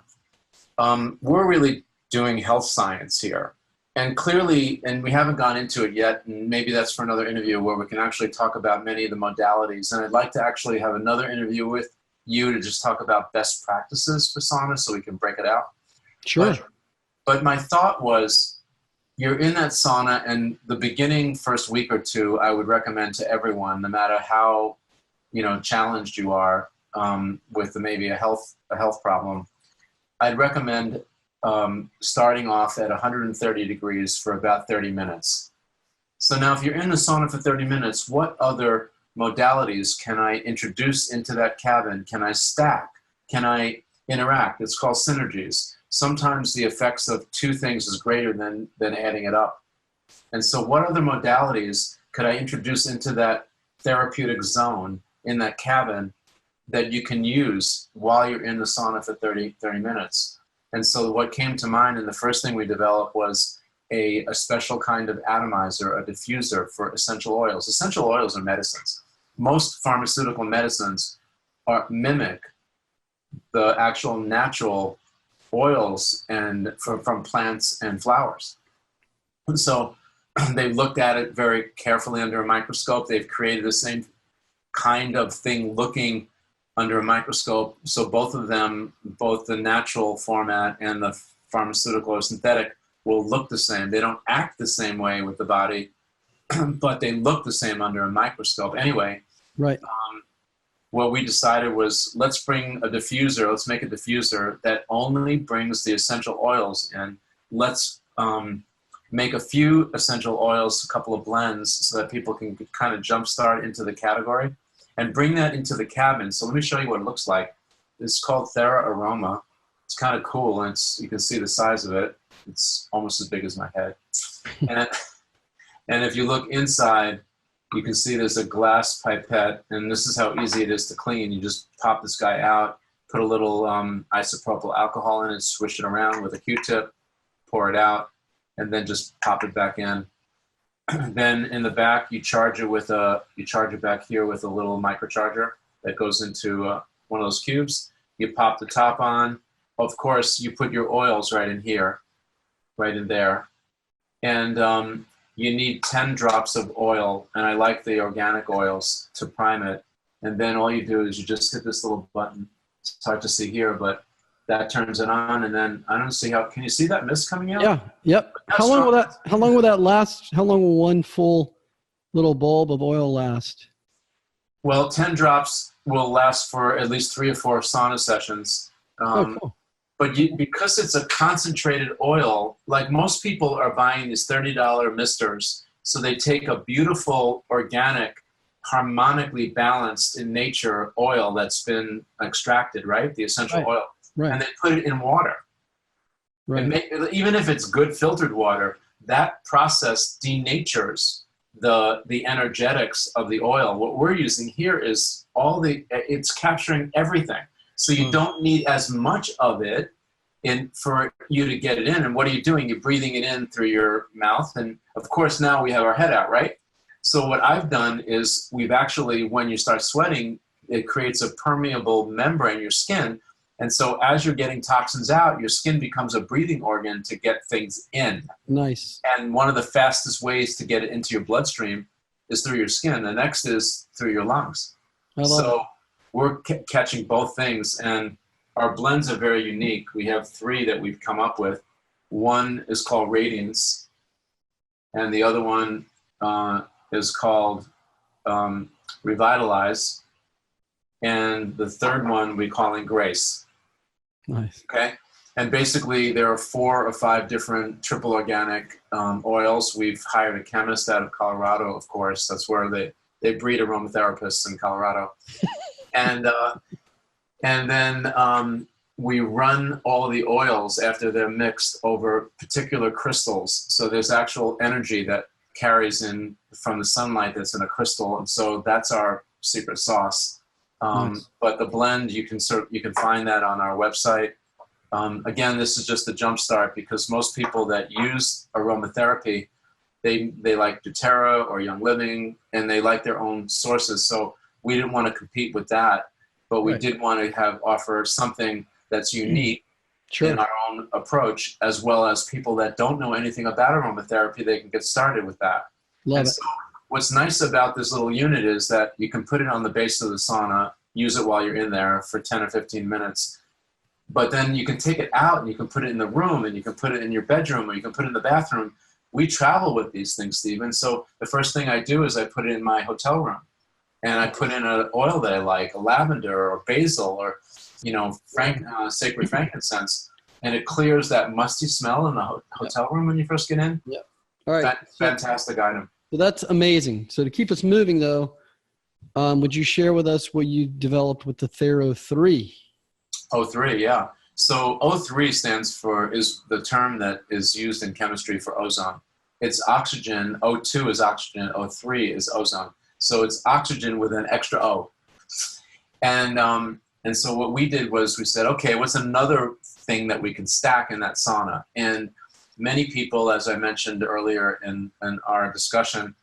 We're really doing health science here. And clearly, and we haven't gone into it yet, and maybe that's for another interview where we can actually talk about many of the modalities. And I'd like to actually have another interview with you to just talk about best practices for sauna so we can break it out. Sure. But my thought was, you're in that sauna, and the beginning first week or two, I would recommend to everyone, no matter how challenged you are with maybe a health problem, I'd recommend starting off at 130 degrees for about 30 minutes. So now if you're in the sauna for 30 minutes, what other modalities can I introduce into that cabin? Can I stack? Can I interact? It's called synergies. Sometimes the effects of two things is greater than adding it up. And so what other modalities could I introduce into that therapeutic zone in that cabin that you can use while you're in the sauna for 30 minutes? And so what came to mind, and the first thing we developed was a special kind of atomizer, a diffuser for essential oils. Essential oils are medicines. Most pharmaceutical medicines mimic the actual natural oils and from plants and flowers. And so they looked at it very carefully under a microscope. They've created the same kind of thing looking under a microscope. So both of them, both the natural format and the pharmaceutical or synthetic, will look the same. They don't act the same way with the body, but they look the same under a microscope. Anyway, right. What we decided was, let's make a diffuser that only brings the essential oils in. Let's make a few essential oils, a couple of blends, so that people can kind of jumpstart into the category and bring that into the cabin. So let me show you what it looks like. It's called Thera Aroma. It's kind of cool, and you can see the size of it. It's almost as big as my head. And if you look inside, you can see there's a glass pipette, and this is how easy it is to clean. You just pop this guy out, put a little isopropyl alcohol in it, swish it around with a Q-tip, pour it out, and then just pop it back in. Then in the back, you charge it back here with a little microcharger that goes into one of those cubes. You pop the top on. Of course, you put your oils right in here, right in there. And you need 10 drops of oil, and I like the organic oils to prime it. And then all you do is you just hit this little button. It's hard to see here, but that turns it on, and then I don't see can you see that mist coming out? Yeah. Yep. How long will that last? How long will one full little bulb of oil last? Well, 10 drops will last for at least 3 or 4 sauna sessions. Cool. But because it's a concentrated oil, like most people are buying these $30 misters, so they take a beautiful, organic, harmonically balanced in nature oil that's been extracted, right? The essential oil. Right. And they put it in water. Right. And even if it's good filtered water, that process denatures the energetics of the oil. What we're using here is it's capturing everything. So you don't need as much of it for you to get it in. And what are you doing? You're breathing it in through your mouth. And of course, now we have our head out, right? So what I've done is we've actually, when you start sweating, it creates a permeable membrane in your skin. And so as you're getting toxins out, your skin becomes a breathing organ to get things in. Nice. And one of the fastest ways to get it into your bloodstream is through your skin. The next is through your lungs. So we're catching both things. And our blends are very unique. We have 3 that we've come up with. One is called Radiance, and the other one is called Revitalize. And the third one we call in Grace. Nice. Okay. And basically there are 4 or 5 different triple organic oils. We've hired a chemist out of Colorado, of course. That's where they breed aromatherapists in Colorado. And then we run all the oils after they're mixed over particular crystals. So there's actual energy that carries in from the sunlight that's in a crystal. And so that's our secret sauce. Nice. But the blend, you can find that on our website. Again, this is just a jump start because most people that use aromatherapy, they like Thera or Young Living, and they like their own sources. So we didn't want to compete with that, but we did want to offer something that's unique in our own approach, as well as people that don't know anything about aromatherapy, they can get started with that. Love it. So what's nice about this little unit is that you can put it on the base of the sauna, use it while you're in there for 10 or 15 minutes. But then you can take it out and you can put it in the room, and you can put it in your bedroom, or you can put it in the bathroom. We travel with these things, Stephen. So the first thing I do is I put it in my hotel room, and I put in an oil that I like, a lavender or basil or, sacred frankincense. And it clears that musty smell in the hotel room when you first get in. Yeah. All right. Fantastic item. So that's amazing. So to keep us moving though, would you share with us what you developed with the Thera 3? O3, yeah. So O3 is the term that is used in chemistry for ozone. It's oxygen. O2 is oxygen. O3 is ozone. So it's oxygen with an extra O. And so what we did was we said, okay, what's another thing that we can stack in that sauna? And many people, as I mentioned earlier in our discussion,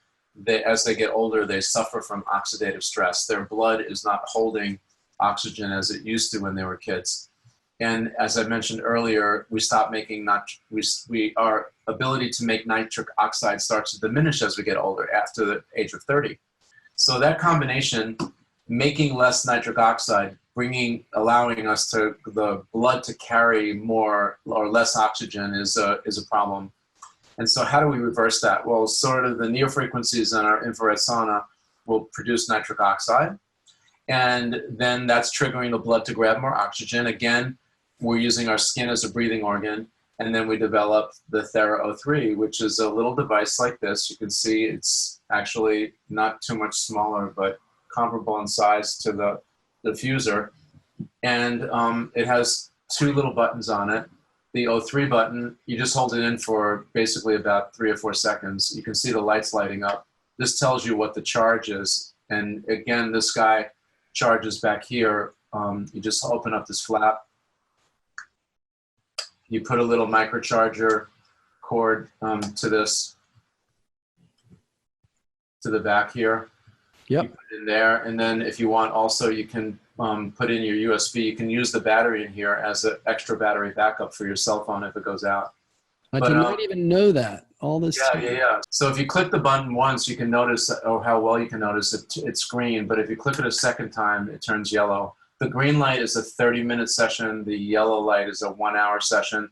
as they get older, they suffer from oxidative stress. Their blood is not holding oxygen as it used to when they were kids. And as I mentioned earlier, we stopped making our ability to make nitric oxide starts to diminish as we get older, after the age of 30. So that combination, making less nitric oxide, allowing the blood to carry more or less oxygen is a problem. And so how do we reverse that? Well, sort of the near frequencies in our infrared sauna will produce nitric oxide. And then that's triggering the blood to grab more oxygen. Again, we're using our skin as a breathing organ. And then we developed the Thera O3, which is a little device like this. You can see it's actually not too much smaller, but comparable in size to the diffuser. And it has 2 little buttons on it. The O3 button, you just hold it in for basically about 3 or 4 seconds. You can see the lights lighting up. This tells you what the charge is. And again, this guy charges back here. You just open up this flap. You put a little microcharger cord to the back here. Yep. You put it in there, and then if you want, also you can put in your USB. You can use the battery in here as an extra battery backup for your cell phone if it goes out. I did not even know that. All this. Yeah. So if you click the button once, you can notice, or how well you can notice it, it's green. But if you click it a second time, it turns yellow. The green light is a 30-minute session. The yellow light is a 1-hour session.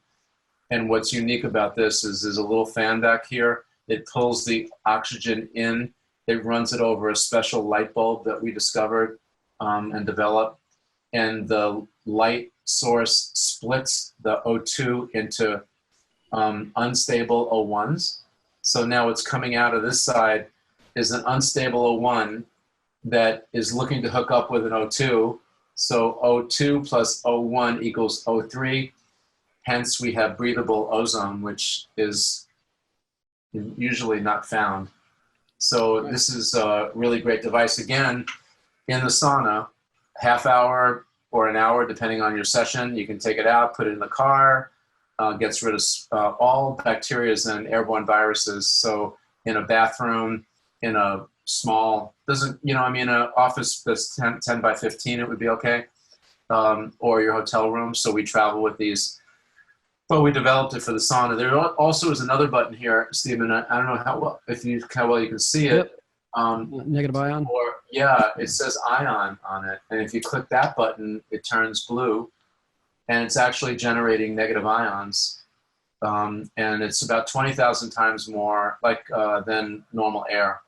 And what's unique about this is there's a little fan back here. It pulls the oxygen in. It runs it over a special light bulb that we discovered and developed. And the light source splits the O2 into unstable O1s. So now what's coming out of this side is an unstable O1 that is looking to hook up with an O2. So O2 plus O1 equals O3. Hence we have breathable ozone, which is usually not found. So this is a really great device. Again, in the sauna, half hour or an hour, depending on your session, you can take it out, put it in the car, gets rid of all bacteria and airborne viruses. So in a bathroom, in a small, an office that's 10 by 15, it would be okay. Or your hotel room. So we travel with these. Well, we developed it for the sauna. There also is another button here, Stephen. I don't know how well you can see it. Yep. Negative ion. It says ion on it. And if you click that button, it turns blue. And it's actually generating negative ions. And it's about 20,000 times more than normal air.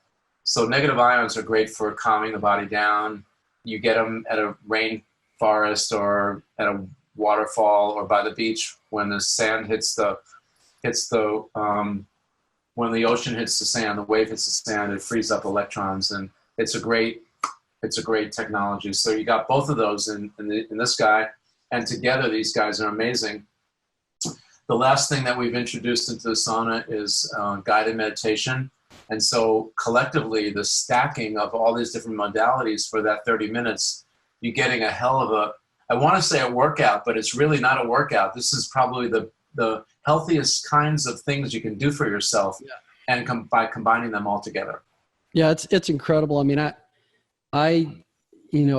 So negative ions are great for calming the body down. You get them at a rainforest or at a waterfall or by the beach when the sand when the ocean hits the sand, the wave hits the sand, it frees up electrons, and it's a great technology. So you got both of those in this guy, and together these guys are amazing. The last thing that we've introduced into the sauna is guided meditation. And so collectively, the stacking of all these different modalities for that 30 minutes, you're getting a hell of I want to say a workout, but it's really not a workout. This is probably the healthiest kinds of things you can do for yourself, and by combining them all together. Yeah, it's incredible. I mean, I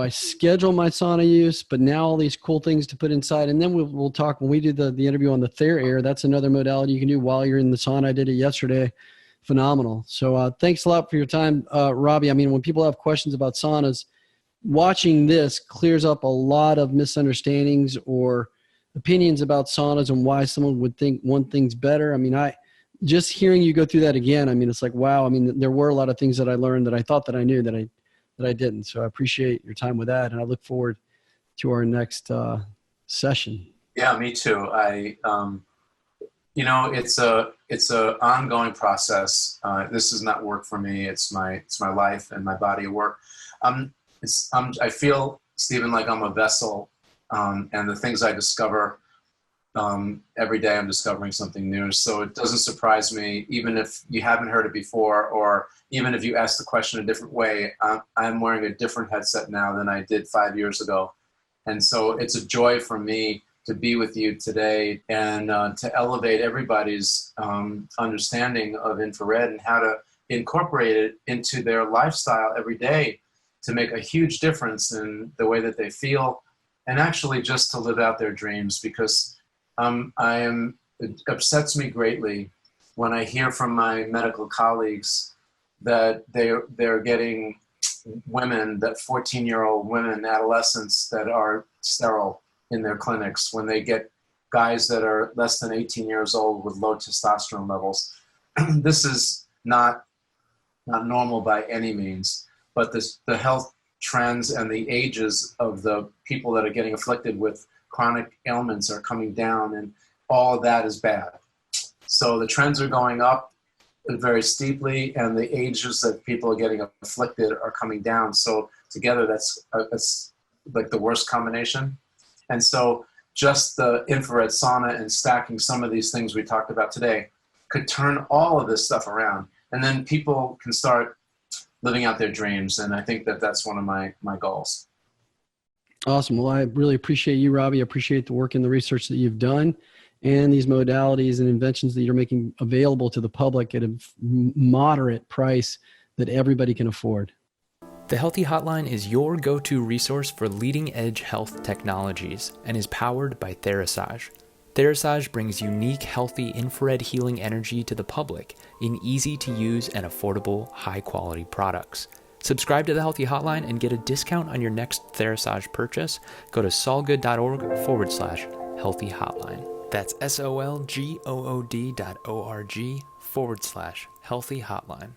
schedule my sauna use, but now all these cool things to put inside. And then we'll talk when we do the interview on the Thera Air. That's another modality you can do while you're in the sauna. I did it yesterday. Phenomenal. So thanks a lot for your time, Robby. I mean, when people have questions about saunas, watching this clears up a lot of misunderstandings or opinions about saunas and why someone would think one thing's better. I mean, just hearing you go through that again, I mean, it's like, wow. I mean, there were a lot of things that I learned that I thought that I knew that I didn't. So I appreciate your time with that. And I look forward to our next session. Yeah, me too. It's a ongoing process. This is not work for me. It's my life and my body of work. I feel, Stephen, like I'm a vessel, and the things I discover every day, I'm discovering something new. So it doesn't surprise me, even if you haven't heard it before, or even if you ask the question a different way. I'm wearing a different headset now than I did 5 years ago. And so it's a joy for me to be with you today and to elevate everybody's understanding of infrared and how to incorporate it into their lifestyle every day to make a huge difference in the way that they feel, and actually just to live out their dreams. Because it upsets me greatly when I hear from my medical colleagues that they're getting women, that 14-year-old women, adolescents that are sterile in their clinics, when they get guys that are less than 18 years old with low testosterone levels. This is not normal by any means, but the health trends and the ages of the people that are getting afflicted with chronic ailments are coming down, and all of that is bad. So the trends are going up very steeply, and the ages that people are getting afflicted are coming down. So together, that's like the worst combination. And so just the infrared sauna and stacking some of these things we talked about today could turn all of this stuff around. And then people can start living out their dreams. And I think that that's one of my goals. Awesome. Well, I really appreciate you, Robby. I appreciate the work and the research that you've done and these modalities and inventions that you're making available to the public at a moderate price that everybody can afford. The Healthy Hotline is your go-to resource for leading-edge health technologies and is powered by Therasage. Therasage brings unique, healthy infrared healing energy to the public in easy-to-use and affordable, high-quality products. Subscribe to the Healthy Hotline and get a discount on your next Therasage purchase. Go to solgood.org/healthy hotline. That's SOLGOOD.org/healthy hotline.